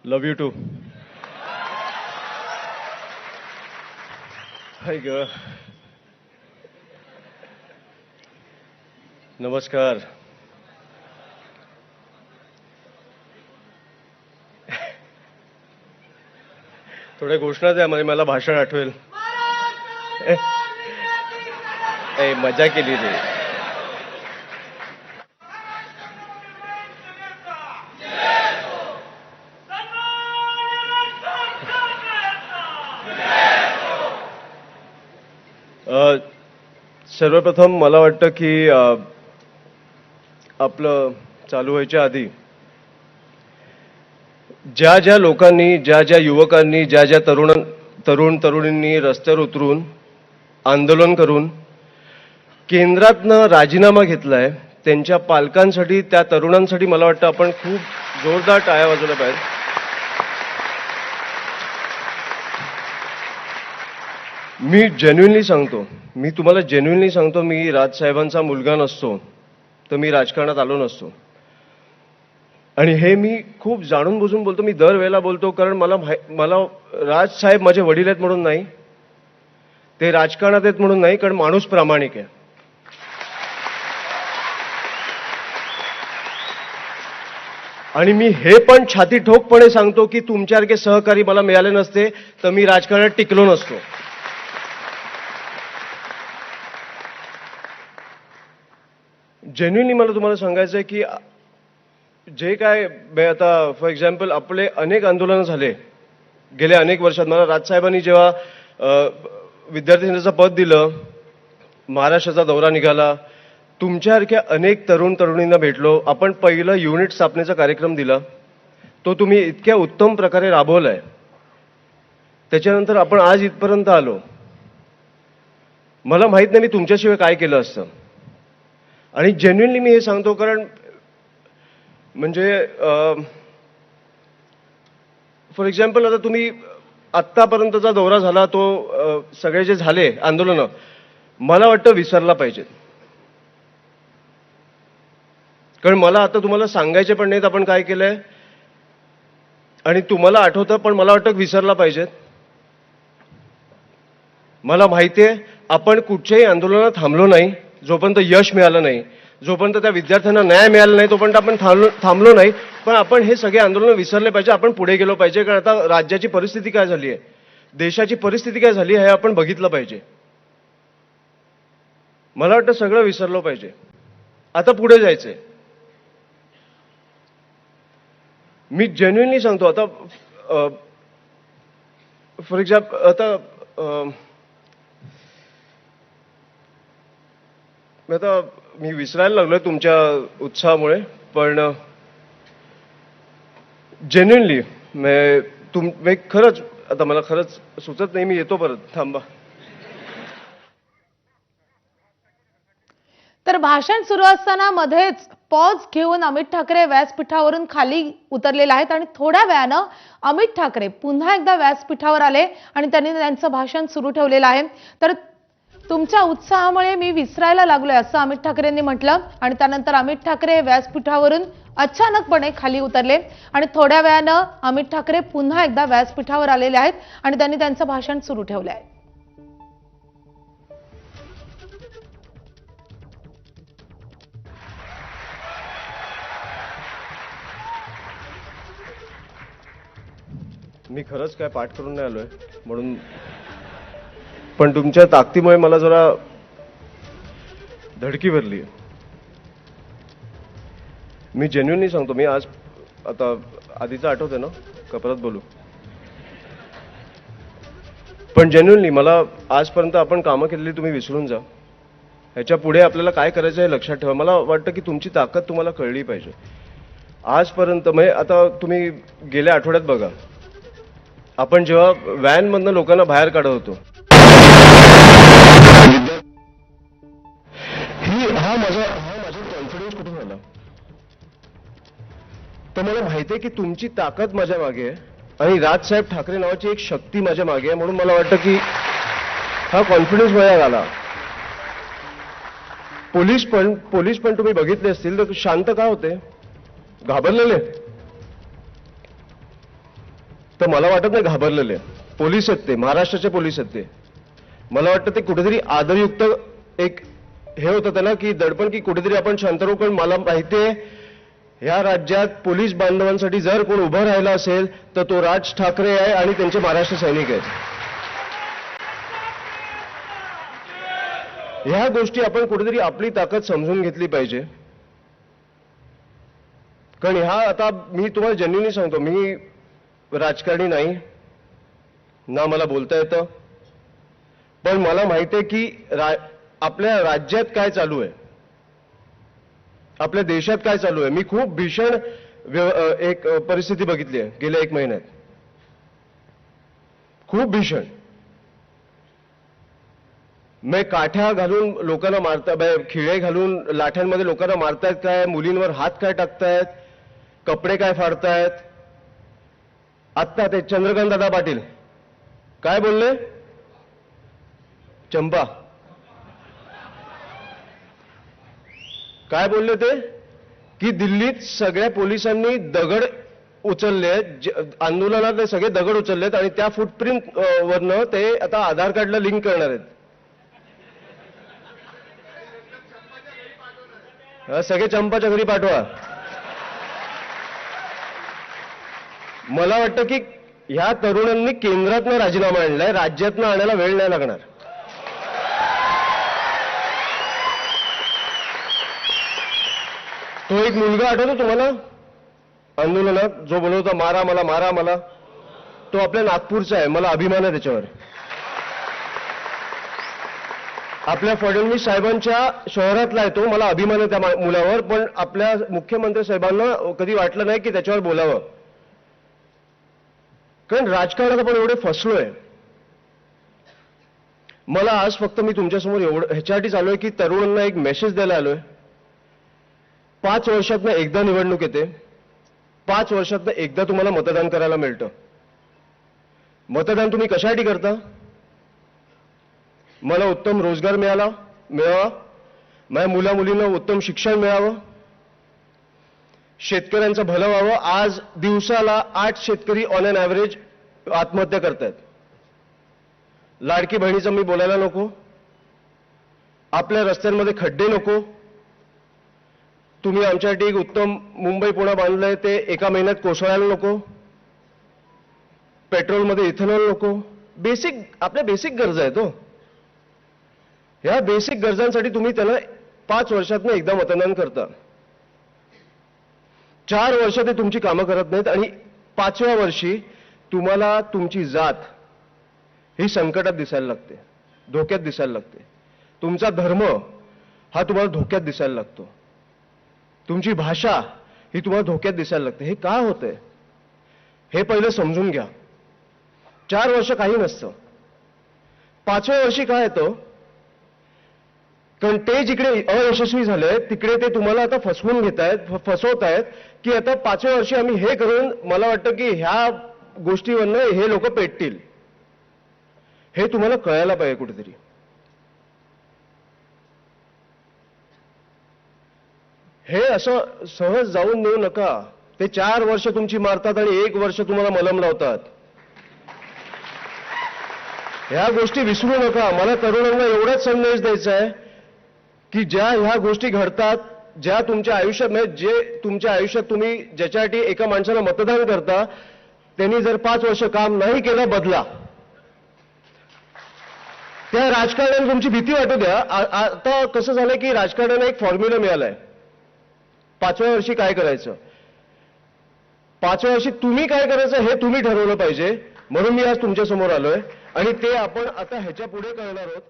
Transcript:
Love you to. हाय ग. नमस्कार. थोड्या घोषणा द्या म्हणजे मला भाषण आठवेल. मजा केली रे. सर्वप्रथम मला वाटतं की आपलं चालू व्हायच्या आधी ज्या ज्या लोकांनी, ज्या ज्या युवकांनी, ज्या ज्या तरुण तरुणींनी रस्त्यावर उतरून आंदोलन करून केंद्रातनं राजीनामा घेतलाय त्यांच्या पालकांसाठी, त्या तरुणांसाठी मला वाटतं आपण खूप जोरदार टाळ्या वाजवल्या पाहिजे. मी जेन्युइनली सांगतो, मी तुम्हाला जेन्युइनली सांगतो, मी राजसाहेबांचा मुलगा नसतो तर मी राजकारणात आलो नसतो. आणि हे मी खूप जाणून बुजून बोलतो. मी दरवेळेला बोलतो कारण मला राजसाहेब माझे वडील आहेत म्हणून नाही, ते राजकारणात आहेत म्हणून नाही, कारण माणूस प्रामाणिक आहे. आणि मी हे पण छाती ठोकपणे सांगतो की तुमच्यासारखे सहकारी मला मिळाले नसते तर मी राजकारणात टिकलो नसतो. जेन्युइनली मला तुम्हाला सांगायचं आहे की जे काय आता फॉर एक्झाम्पल आपले अनेक आंदोलनं झाले गेल्या अनेक वर्षात. मला राजसाहेबांनी जेव्हा विद्यार्थी नेत्याचं पद दिलं, महाराष्ट्राचा दौरा निघाला, तुमच्यासारख्या अनेक तरुण तरुणींना भेटलो. आपण पहिलं युनिट स्थापनेचा कार्यक्रम दिला, तो तुम्ही इतक्या उत्तम प्रकारे राबवलाय. त्याच्यानंतर आपण आज इथपर्यंत आलो. मला माहित नाही मी तुमच्याशिवाय काय केलं असतं. आणि जेन्युइनली मी हे सांगतो कारण म्हणजे फॉर एक्झाम्पल आता तुम्ही आत्तापर्यंतचा दौरा झाला तो सगळे जे झाले आंदोलनं मला वाटतं विसरला पाहिजे. कारण मला आता तुम्हाला सांगायचे पण नाहीत आपण काय केलंय आणि तुम्हाला आठवतं पण मला वाटतं विसरला पाहिजेत. मला माहिती आहे आपण कुठच्याही आंदोलनात थांबलो नाही जोपर्यंत यश मिळालं नाही, जोपर्यंत त्या विद्यार्थ्यांना न्याय मिळाला नाही तोपर्यंत आपण थांबलो नाही. पण आपण हे सगळे आंदोलन विसरले पाहिजे, आपण पुढे गेलो पाहिजे. कारण आता राज्याची परिस्थिती काय झाली आहे, देशाची परिस्थिती काय झाली आहे हे आपण बघितलं पाहिजे. मला वाटतं सगळं विसरलं पाहिजे, आता पुढे जायचंय. मी जेन्युइनली सांगतो. आता फॉर एक्झाम्पल आता मी विसरायला लागलोय तुमच्या उत्साहामुळे, पण जेन्युइनली मी खरंच आता मला खरंच सुचत नाही. मी येतो परत, थांबा. तर भाषण सुरू असताना मध्येच पॉज घेऊन अमित ठाकरे व्यासपीठावरून खाली उतरलेले आहेत आणि थोड्या वेळानं अमित ठाकरे पुन्हा एकदा व्यासपीठावर आले आणि त्यांनी त्यांचं भाषण सुरू ठेवलेलं आहे. तर तुमच्या उत्साहामुळे मी विसरायला लागलोय असं अमित ठाकरेंनी म्हटलं. आणि त्यानंतर अमित ठाकरे व्यासपीठावरून अचानकपणे खाली उतरले आणि थोड्या वेळानं अमित ठाकरे पुन्हा एकदा व्यासपीठावर आलेले आहेत आणि त्यांनी त्यांचं भाषण सुरू ठेवलं आहे. मी खरंच काय पाठ करून नाही आलोय म्हणून, पण तुमच्या ताकदीमुळे मला जरा धडकी भरली. मी जेन्युइनली सांगतो. मी आज आता आधीचं आठवते ना का परत बोलू, पण जेन्युइनली मला आजपर्यंत आपण कामं केलेली तुम्ही विसरून जा. ह्याच्या पुढे आपल्याला काय करायचं हे लक्षात ठेवा. मला वाटतं की तुमची ताकद तुम्हाला कळली पाहिजे. आजपर्यंत म्हणजे आता तुम्ही गेल्या आठवड्यात बघा, आपण जेव्हा व्हॅनमधनं लोकांना बाहेर काढत होतो, हा माझा कॉन्फिडन्स कुठून आला तर मला माहिती आहे की तुमची ताकद माझ्या मागे आहे आणि राजसाहेब ठाकरे नावाची एक शक्ती माझ्या मागे आहे. म्हणून मला वाटतं की हा कॉन्फिडन्स माझ्या आला. पोलीस पण तुम्ही बघितले असतील तर शांत का होते, घाबरलेले. तर मला वाटत नाही घाबरलेले. पोलीस आहेत ते, महाराष्ट्राचे पोलीस आहेत ते. मला वाटतं ते कुठेतरी आदरयुक्त एक हे होतं त्यांना की दडपण की कुठेतरी आपण शांत राहू. पण मला माहिती आहे ह्या राज्यात पोलीस बांधवांसाठी जर कोण उभं राहिला असेल तर तो राज ठाकरे आहे आणि त्यांचे महाराष्ट्र सैनिक आहेत. ह्या गोष्टी आपण कुठेतरी आपली ताकद समजून घेतली पाहिजे. कारण ह्या आता मी तुम्हाला जेन्युइनली सांगतो, मी राजकारणी नाही ना मला बोलता येतं, पण मला माहिती आहे की आपल्या राज्यात काय चालू आहे, आपल्या देशात काय चालू आहे. मी खूप भीषण एक परिस्थिती बघितली आहे गेल्या 1 महिन्यात. खूप भीषण. काठ्या घालून लोकांना मारतात, खिळे घालून लाठ्यांमध्ये लोकांना मारतायत काय, मुलींवर हात काय टाकतायत, कपडे काय फाडतायत. आत्ता ते चंद्रकांत दादा पाटील काय बोलले, चंपा काय बोलले ते की दिल्लीत सगळ्या पोलिसांनी दगड उचलले, आंदोलनात सगळे दगड उचललेत आणि त्या फुटप्रिंट वरनं ते आता आधार कार्डला लिंक करणार आहेत. सगळे चंपाच्या घरी पाठवा. मला वाटतं की ह्या तरुणांनी केंद्रातनं राजीनामा आणलाय, राज्यातनं आणायला वेळ नाही लागणार. तो एक मुलगा आठवतो तुम्हाला आंदोलनात जो बोलत होता मारा मला, मारा मला, तो आपल्या नागपूरचा आहे. मला अभिमान आहे त्याच्यावर. आपल्या फडणवीस साहेबांच्या शहरातला आहे तो, मला अभिमान आहे त्या मुलावर. पण आपल्या मुख्यमंत्री साहेबांना कधी वाटलं नाही की त्याच्यावर बोलावं. कारण राजकारणात आपण एवढे फसलोय. मला आज फक्त मी तुमच्यासमोर एवढं ह्याच्यासाठी आलोय की तरुणांना एक मेसेज द्यायला आलोय. 5 वर्षातनं एकदा निवडणूक येते, 5 वर्षातनं एकदा तुम्हाला मतदान करायला मिळतं. मतदान तुम्ही कशासाठी करता? मला उत्तम रोजगार मिळावा, माझ्या मुला मुलींना उत्तम शिक्षण मिळावं, शेतकऱ्यांचं भलं व्हावं. आज दिवसाला 8 शेतकरी ऑन एन ॲव्हरेज आत्महत्या करतायत. लाडकी बहिणीचं मी बोलायला नको, आपल्या रस्त्यांमध्ये खड्डे नको. तुम्ही आमच्यासाठी एक उत्तम मुंबई पुणे बांधलंय ते एका महिन्यात कोसळायला नको. पेट्रोलमध्ये इथेनॉल नको. बेसिक आपल्या बेसिक गरजा आहेत हो. या बेसिक गरजांसाठी तुम्ही त्याला 5 वर्षातनं एकदा मतदान करता. 4 वर्ष ते तुमची कामं करत नाहीत आणि 5व्या वर्षी तुम्हाला तुमची जात ही संकटात दिसायला लागते, धोक्यात दिसायला लागते. तुमचा धर्म हा तुम्हाला धोक्यात दिसायला लागतो. तुमची भाषा ही तुम्हाला धोक्यात दिसायला लागते. हे का होतंय हे पहिलं समजून घ्या. 4 वर्ष काही नसतं. 5व्या वर्षी काय येतं, कारण ते जिकडे अयशस्वी झाले तिकडे ते तुम्हाला आता फसवून घेतायत, फसवतायत की आता 5व्या वर्षी आम्ही हे करून, मला वाटतं की ह्या गोष्टीवरनं हे लोक पेटतील. हे तुम्हाला कळायला पाहिजे कुठेतरी. हे असं सहज जाऊन देऊ नका. ते 4 वर्ष तुमची मारतात आणि 1 वर्ष तुम्हाला मलम लावतात. ह्या गोष्टी विसरू नका. मला तरुणांना एवढाच संदेश द्यायचा आहे की ज्या ह्या गोष्टी घडतात, ज्या तुमच्या आयुष्यात म्हणजे जे तुमच्या आयुष्यात तुम्ही ज्याच्यासाठी एका माणसाला मतदान करता त्यांनी जर 5 वर्ष काम नाही केलं, बदला. त्या राजकारणाने तुमची भीती वाटू द्या. आता कसं झालंय की राजकारणाने एक फॉर्म्युला मिळालाय 5व्या वर्षी काय करायचं. 5व्या वर्षी तुम्ही काय करायचं हे तुम्ही ठरवलं पाहिजे. म्हणून मी आज तुमच्या समोर आलोय आणि ते आपण आता ह्याच्या पुढे करणार आहोत.